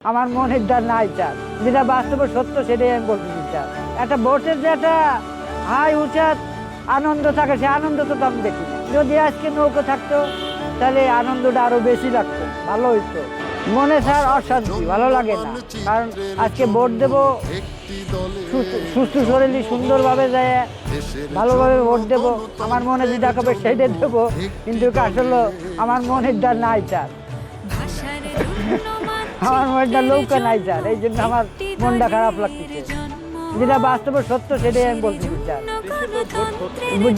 আমার মনের দ্বার নাই স্যার, যেটা বাস্তবে সত্য সেটাই আমি বলতেছি স্যার। একটা ভোটের যে একটা হাই উচাত আনন্দ থাকে, সে আনন্দ তো আমি দেখি না। যদি আজকে নৌকো থাকতো তাহলে আনন্দটা আরো বেশি লাগতো, ভালো হইতো। মনে স্যার অশান্তি, ভালো লাগে না, কারণ আজকে ভোট দেবো সুস্থ শরীরে সুন্দরভাবে যায়, ভালোভাবে ভোট দেবো, আমার মনে যেটা হবে সেটাই দেবো, কিন্তু আসলে আমার মনের দ্বার নাই স্যার, আমার মনটা নৌকা নাই স্যার, এই জন্য আমার মনটা খারাপ লাগতেছে। যেটা বাস্তবে সত্য সেটাই আমি বলতেছি স্যার।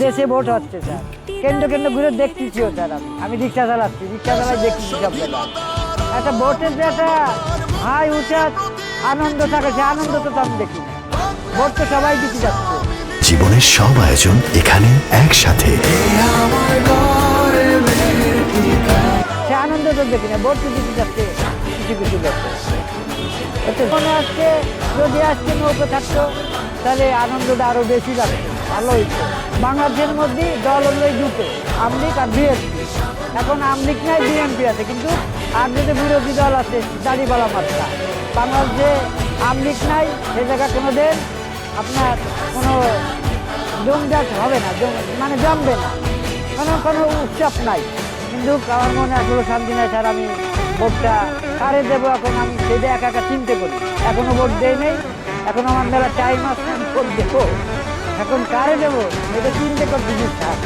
দেশে ভোট হচ্ছে স্যার, কেন্দ্র কেন্দ্র ঘুরে দেখতেছিও স্যার। আমি রিক্সা চালাচ্ছি, রিক্সা চালাই দেখতেছি সব জায়গায়। একটা ভোটের যে একটা হাই উচাত আনন্দ থাকে, সে আনন্দ তো আমি দেখি না। ভোট তো সবাই দিতে যাচ্ছে। জীবনের সব আয়োজন এখানে একসাথে, সে আনন্দ তো দেখি না, ভোট তো দিতে যাচ্ছে কিছু কিছু যাচ্ছে। মনে হচ্ছে যদি আজকে নৌকো থাকতো তাহলে আনন্দটা আরো বেশি লাগতো, ভালো হইতো। বাংলাদেশের মধ্যে দল হলো দুটো, আমলিগ আর বিএনপি। এখন আমলিগ নাই, বিএনপি আছে, কিন্তু আর যদি বিরোধী দল আছে দাড়িপাল্লা মাত্রা। বাংলাদেশে আমলিগ নাই, সে জায়গায় কোনো দিন আপনার কোনো জমজাট হবে না, মানে জমবে না, কোনো উৎসব নাই। কিন্তু আমার মনে আসলে শান্তি নাই স্যার। আমি ভোটটা কারে দেবো এখন আমি সেটা একা একা চিন্তা করি। এখনো ভোট দেয় নেই, এখন আমার মেলা টাইম আছে, আমি ভোট দেবো, এখন কারে দেবো এটা চিন্তা করতে স্যার।